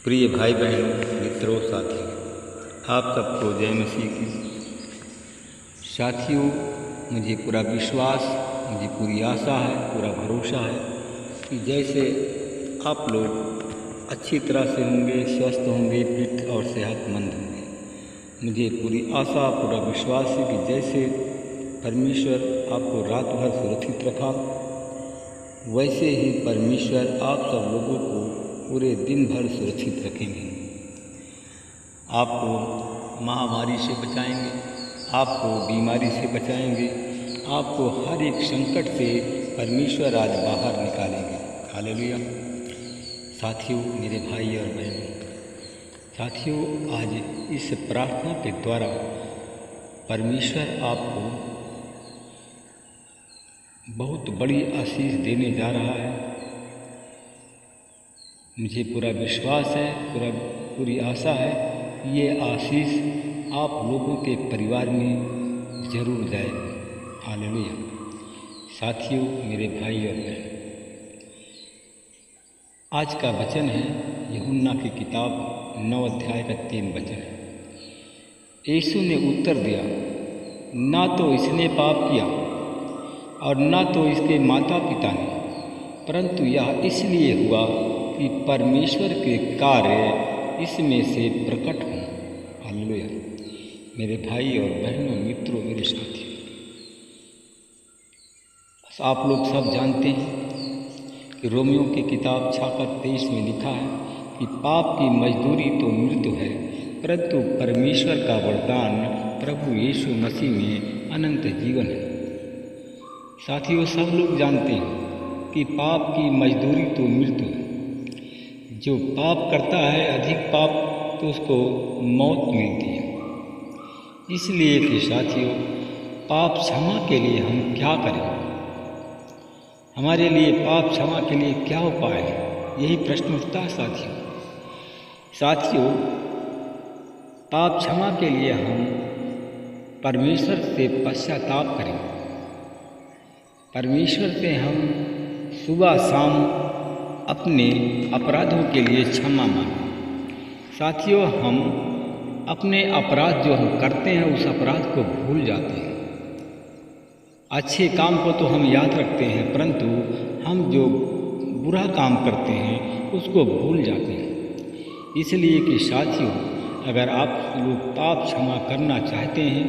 प्रिय भाई बहनों, मित्रों, साथियों, आप सबको जय मसीह की। साथियों, मुझे पूरा विश्वास, मुझे पूरी आशा है, पूरा भरोसा है कि जैसे आप लोग अच्छी तरह से होंगे, स्वस्थ होंगे, फिट और सेहतमंद होंगे। मुझे पूरी आशा, पूरा विश्वास है कि जैसे परमेश्वर आपको रात भर सुरक्षित रखा, वैसे ही परमेश्वर आप सब लोगों को पूरे दिन भर सुरक्षित रखेंगे। आपको महामारी से बचाएंगे, आपको बीमारी से बचाएंगे, आपको हर एक संकट से परमेश्वर आज बाहर निकालेंगे। हालेलुया। साथियों, मेरे भाई और बहनों, साथियों, आज इस प्रार्थना के द्वारा परमेश्वर आपको बहुत बड़ी आशीष देने जा रहा है। मुझे पूरा विश्वास है, पूरी आशा है कि ये आशीष आप लोगों के परिवार में जरूर जाएगी। हालेलुया। साथियों, मेरे भाई और बहन, आज का वचन है यूहन्ना की किताब 9 अध्याय का 3 वचन है। यीशु ने उत्तर दिया, ना तो इसने पाप किया और ना तो इसके माता पिता ने, परंतु यह इसलिए हुआ कि परमेश्वर के कार्य इसमें से प्रकट हों। हालेलुया। मेरे भाई और बहनों, मित्रों, मेरे साथियों, आप लोग सब जानते हैं कि रोमियो की किताब 6:23 में लिखा है कि पाप की मजदूरी तो मृत्यु है, परंतु परमेश्वर का वरदान प्रभु यीशु मसीह में अनंत जीवन है। साथियों, सब लोग जानते हैं कि पाप की मजदूरी तो मृत्यु है। जो पाप करता है, अधिक पाप, तो उसको मौत मिलती है। इसलिए कि साथियों, पाप क्षमा के लिए हम क्या करें? हमारे लिए पाप क्षमा के लिए क्या उपाय है? यही प्रश्न उठता है साथियों, पाप क्षमा के लिए हम परमेश्वर से पश्चाताप करें। परमेश्वर से हम सुबह शाम अपने अपराधों के लिए क्षमा मांगें। साथियों, हम अपने अपराध जो हम करते हैं, उस अपराध को भूल जाते हैं। अच्छे काम को तो हम याद रखते हैं, परंतु हम जो बुरा काम करते हैं उसको भूल जाते हैं। इसलिए कि साथियों, अगर आप लोग पाप क्षमा करना चाहते हैं,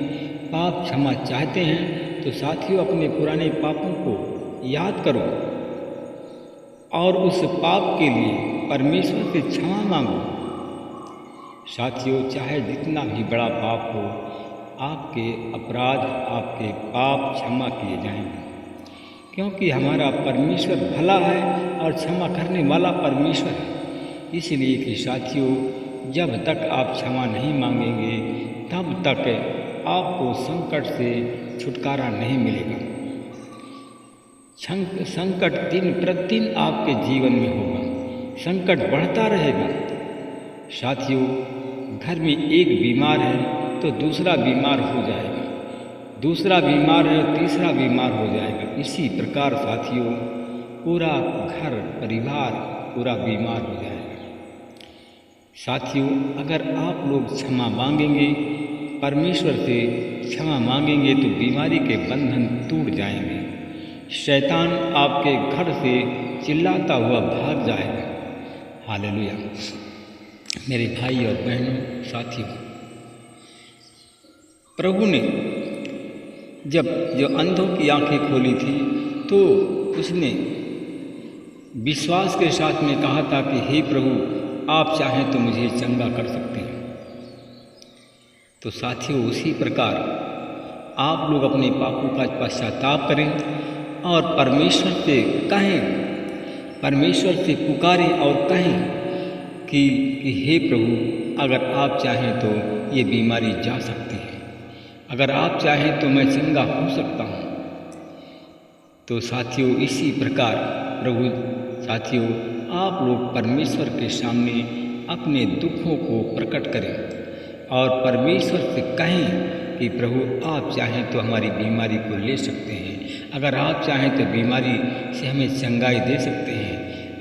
पाप क्षमा चाहते हैं, तो साथियों अपने पुराने पापों को याद करो और उस पाप के लिए परमेश्वर से क्षमा मांगो। साथियों, चाहे जितना भी बड़ा पाप हो, आपके अपराध, आपके पाप क्षमा किए जाएंगे, क्योंकि हमारा परमेश्वर भला है और क्षमा करने वाला परमेश्वर है। इसलिए कि साथियों, जब तक आप क्षमा नहीं मांगेंगे, तब तक आपको संकट से छुटकारा नहीं मिलेगा। संकट दिन प्रतिदिन आपके जीवन में होगा, संकट बढ़ता रहेगा। साथियों, घर में एक बीमार है तो दूसरा बीमार हो जाएगा, दूसरा बीमार है तीसरा बीमार हो जाएगा। इसी प्रकार साथियों, पूरा घर परिवार पूरा बीमार हो जाएगा। साथियों, अगर आप लोग क्षमा मांगेंगे, परमेश्वर से क्षमा मांगेंगे, तो बीमारी के बंधन टूट जाएंगे। शैतान आपके घर से चिल्लाता हुआ भाग जाएगा। हालेलुया। मेरे भाई और बहनों, साथियों, प्रभु ने जब जो अंधों की आंखें खोली थी, तो उसने विश्वास के साथ में कहा था कि हे प्रभु, आप चाहें तो मुझे चंगा कर सकते हैं। तो साथियों, उसी प्रकार आप लोग अपने पापों का पश्चाताप करें और परमेश्वर से कहें, परमेश्वर से पुकारें और कहें कि हे प्रभु, अगर आप चाहें तो ये बीमारी जा सकती है, अगर आप चाहें तो मैं चंगा हो सकता हूँ। तो साथियों, इसी प्रकार साथियों, आप लोग परमेश्वर के सामने अपने दुखों को प्रकट करें और परमेश्वर से कहें कि प्रभु, आप चाहें तो हमारी बीमारी को ले सकते हैं, अगर आप चाहें तो बीमारी से हमें चंगाई दे सकते हैं।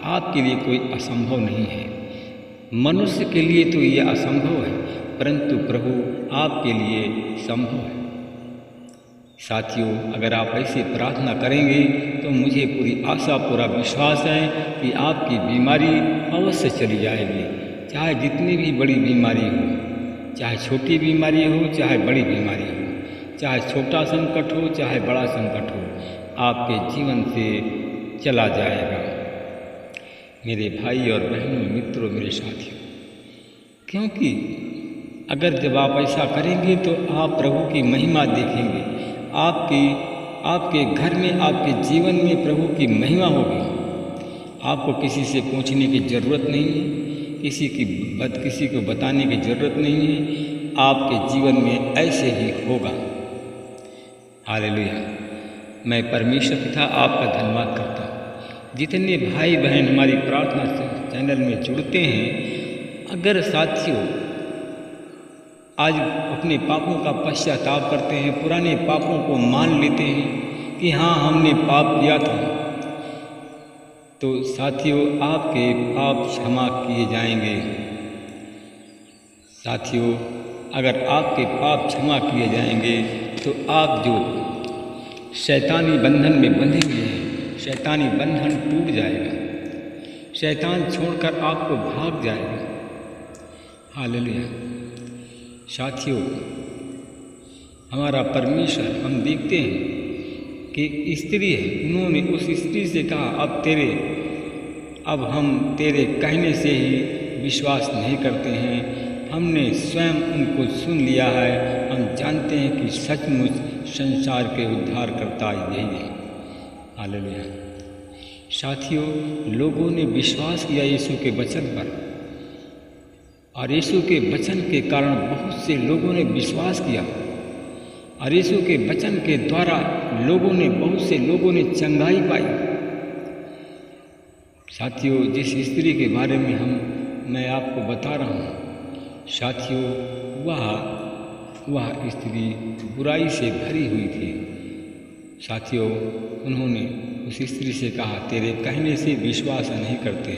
आपके लिए कोई असंभव नहीं है। मनुष्य के लिए तो ये असंभव है, परंतु प्रभु आपके लिए संभव है। साथियों, अगर आप ऐसे प्रार्थना करेंगे तो मुझे पूरी आशा, पूरा विश्वास है कि आपकी बीमारी अवश्य चली जाएगी। चाहे जितनी भी बड़ी बीमारी हो, चाहे छोटी बीमारी हो, चाहे बड़ी बीमारी हो, चाहे छोटा संकट हो, चाहे बड़ा संकट हो, आपके जीवन से चला जाएगा। मेरे भाई और बहनों, मित्रों, मेरे साथियों, क्योंकि अगर जब आप ऐसा करेंगे तो आप प्रभु की महिमा देखेंगे। आपके घर में, आपके जीवन में प्रभु की महिमा होगी। आपको किसी से पूछने की ज़रूरत नहीं है, किसी को बताने की ज़रूरत नहीं है। आपके जीवन में ऐसे ही होगा। हालेलुया। मैं परमेश्वर पिता आपका धन्यवाद करता हूँ। जितने भाई बहन हमारी प्रार्थना चैनल में जुड़ते हैं, अगर साथियों आज अपने पापों का पश्चाताप करते हैं, पुराने पापों को मान लेते हैं कि हाँ, हमने पाप किया था, तो साथियों आपके पाप क्षमा किए जाएंगे। साथियों, अगर आपके पाप क्षमा किए जाएंगे तो आप जो शैतानी बंधन में बंधे हुए हैं, शैतानी बंधन टूट जाएगा, शैतान छोड़कर आपको भाग जाएगा। हालेलुया। साथियों, हमारा परमेश्वर, हम देखते हैं कि स्त्री है, उन्होंने उस स्त्री से कहा, अब हम तेरे कहने से ही विश्वास नहीं करते हैं, हमने स्वयं उनको सुन लिया है, हम जानते हैं कि सचमुच संसार के उद्धारकर्ता यही है। हालेलुया। साथियों, लोगों ने विश्वास किया यीशु के वचन पर, और यीशु के वचन के कारण बहुत से लोगों ने विश्वास किया, और यीशु के वचन के द्वारा बहुत से लोगों ने चंगाई पाई। साथियों, जिस स्त्री के बारे में मैं आपको बता रहा हूँ, साथियों, वह स्त्री बुराई से भरी हुई थी। साथियों, उन्होंने उस स्त्री से कहा, तेरे कहने से विश्वास नहीं करते,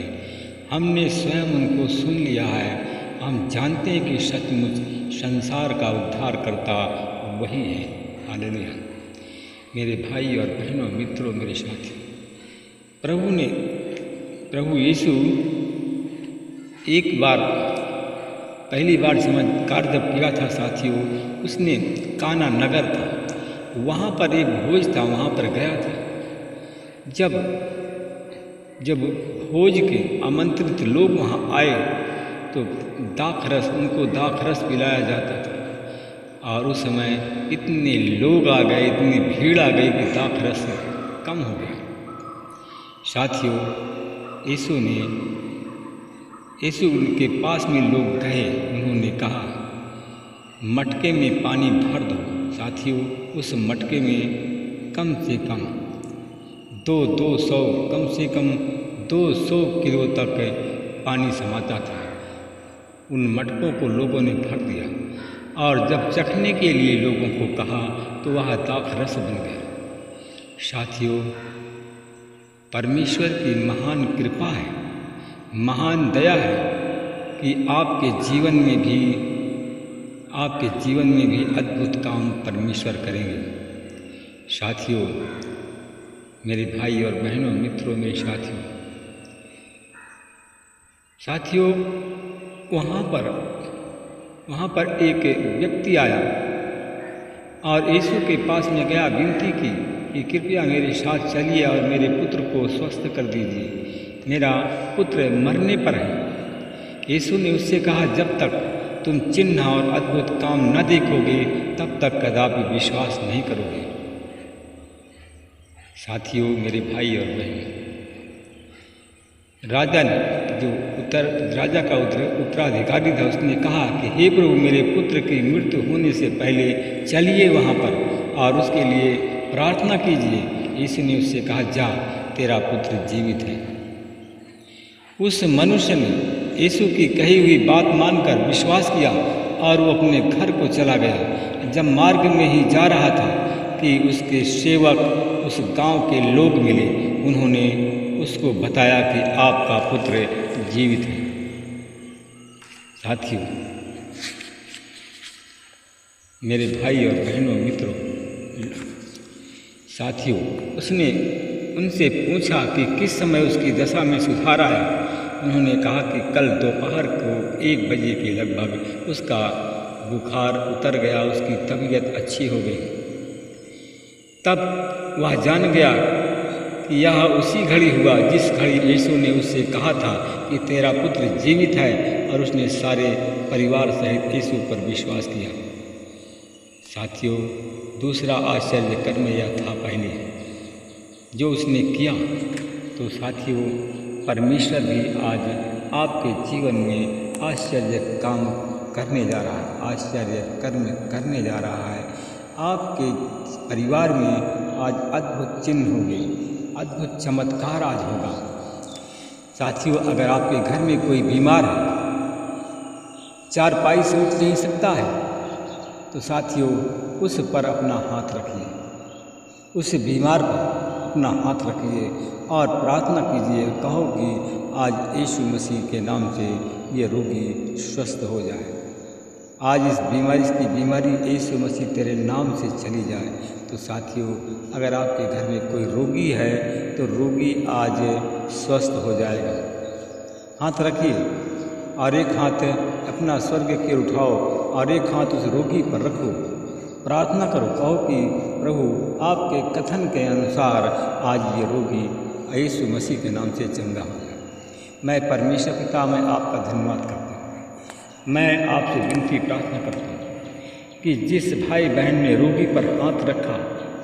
हमने स्वयं उनको सुन लिया है, हम जानते हैं कि सचमुच संसार का उद्धारकर्ता वही है। हालेलुया। मेरे भाई और बहनों, मित्रों, मेरे साथियों, प्रभु यीशु पहली बार चमत्कार जब किया था साथियों, उसने काना नगर था, वहाँ पर एक भोज था, वहाँ पर गया था। जब भोज के आमंत्रित लोग वहाँ आए तो उनको दाखरस पिलाया जाता था, और उस समय इतने लोग आ गए, इतनी भीड़ आ गई कि दाखरस कम हो गया। साथियों, यीशु के पास में लोग गए, उन्होंने कहा, मटके में पानी भर दो। साथियों, उस मटके में कम से कम 200 किलो तक पानी समाता था। उन मटकों को लोगों ने भर दिया, और जब चखने के लिए लोगों को कहा तो वह दाखरस बन गया। साथियों, परमेश्वर की महान कृपा है, महान दया है कि आपके जीवन में भी अद्भुत काम परमेश्वर करेंगे। साथियों, मेरे भाई और बहनों, मित्रों, मेरे साथियों, वहाँ पर एक व्यक्ति आया और यीशु के पास में गया, विनती की कि कृपया मेरे साथ चलिए और मेरे पुत्र को स्वस्थ कर दीजिए, मेरा पुत्र मरने पर है। यीशु ने उससे कहा, जब तक तुम चिन्ह और अद्भुत काम न देखोगे तब तक कदापि विश्वास नहीं करोगे। साथियों, मेरे भाई और बहन, राजा का उत्तराधिकारी था, उसने कहा कि हे प्रभु, मेरे पुत्र की मृत्यु होने से पहले चलिए वहाँ पर और उसके लिए प्रार्थना कीजिए। यीशु ने उससे कहा, जा, तेरा पुत्र जीवित है। उस मनुष्य ने यीशु की कही हुई बात मानकर विश्वास किया और वो अपने घर को चला गया। जब मार्ग में ही जा रहा था कि उसके सेवक उस गांव के लोग मिले, उन्होंने उसको बताया कि आपका पुत्र जीवित है। साथियों, मेरे भाई और बहनों, मित्रों, साथियों, उसने उनसे पूछा कि किस समय उसकी दशा में सुधार आया। उन्होंने कहा कि कल दोपहर को 1 बजे के लगभग उसका बुखार उतर गया, उसकी तबीयत अच्छी हो गई। तब वह जान गया कि यह उसी घड़ी हुआ जिस घड़ी यीशु ने उससे कहा था कि तेरा पुत्र जीवित है, और उसने सारे परिवार सहित यीशु पर विश्वास किया। साथियों, दूसरा आश्चर्य कर्म यह था पहले जो उसने किया। तो साथियों, परमेश्वर भी आज आपके जीवन में आश्चर्य काम करने जा रहा है, आश्चर्य कर्म करने जा रहा है। आपके परिवार में आज अद्भुत चिन्ह होंगे, अद्भुत चमत्कार आज होगा। साथियों, अगर आपके घर में कोई बीमार है, चारपाई से उठ नहीं सकता है, तो साथियों उस पर अपना हाथ रखिए, उस बीमार पर अपना हाथ रखिए और प्रार्थना कीजिए। कहो कि आज यीशु मसीह के नाम से ये रोगी स्वस्थ हो जाए। आज इस बीमारी यीशु मसीह तेरे नाम से चली जाए। तो साथियों, अगर आपके घर में कोई रोगी है तो रोगी आज स्वस्थ हो जाएगा। हाथ रखिए और एक हाथ अपना स्वर्ग की ओर उठाओ और एक हाथ उस रोगी पर रखो, प्रार्थना करो। कहो कि प्रभु, आपके कथन के अनुसार आज ये रोगी यीशु मसीह के नाम से चंगा हो जाए। मैं परमेश्वर पिता, मैं आपका धन्यवाद करता हूँ। मैं आपसे विनती प्रार्थना करता हूँ कि जिस भाई बहन ने रोगी पर हाथ रखा,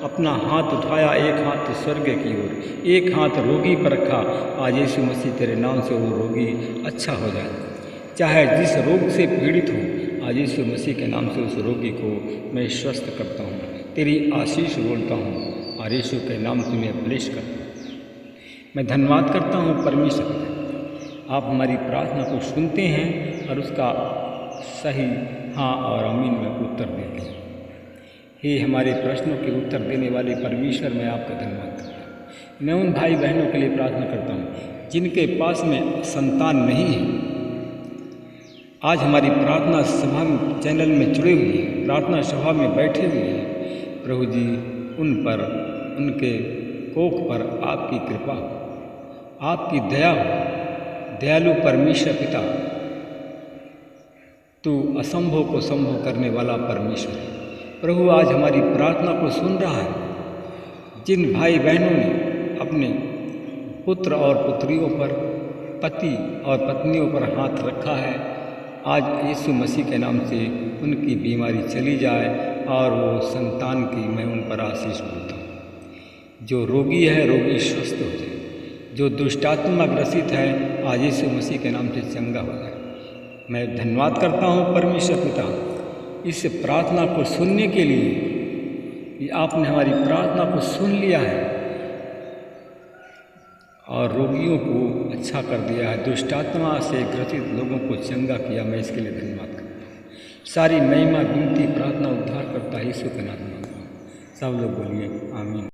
अपना हाथ उठाया, एक हाथ स्वर्ग की ओर, एक हाथ रोगी पर रखा, आज यीशु मसीह तेरे नाम से वो रोगी अच्छा हो जाए। चाहे जिस रोग से पीड़ित हो, आज यीशु मसीह के नाम से उस रोगी को मैं स्वस्थ करता हूँ, तेरी आशीष बोलता हूँ और यीशु के नाम से मैं ब्लेस करता हूँ। मैं धन्यवाद करता हूँ परमेश्वर, आप हमारी प्रार्थना को सुनते हैं और उसका सही हाँ और आमीन में उत्तर देते हैं। हे हमारे प्रश्नों के उत्तर देने वाले परमेश्वर, मैं आपका धन्यवाद करता हूँ। मैं उन भाई बहनों के लिए प्रार्थना करता हूँ जिनके पास में संतान नहीं है, आज हमारी प्रार्थना सभा चैनल में जुड़े हुए हैं, प्रार्थना सभा में बैठे हुए हैं। प्रभु जी, उन पर, उनके कोख पर आपकी कृपा, आपकी दया हो। दयालु परमेश्वर पिता, तू असंभव को संभव करने वाला परमेश्वर है। प्रभु, आज हमारी प्रार्थना को सुन रहा है। जिन भाई बहनों ने अपने पुत्र और पुत्रियों पर, पति और पत्नियों पर हाथ रखा है, आज यीशु मसीह के नाम से उनकी बीमारी चली जाए और वो संतान की मैं उन पर आशीष बोलता हूँ। जो रोगी है, रोगी स्वस्थ हो जाए। जो दुष्टात्मा ग्रसित है, आज यीशु मसीह के नाम से चंगा हो जाए। मैं धन्यवाद करता हूँ परमेश्वर पिता, इस प्रार्थना को सुनने के लिए कि आपने हमारी प्रार्थना को सुन लिया है और रोगियों को अच्छा कर दिया है, दुष्टात्मा से ग्रसित लोगों को चंगा किया। मैं इसके लिए धन्यवाद करता हूँ। सारी महिमा, विनती, प्रार्थना, उद्धार करता यीशु के नाम में। सब लोग बोलिए आमीन।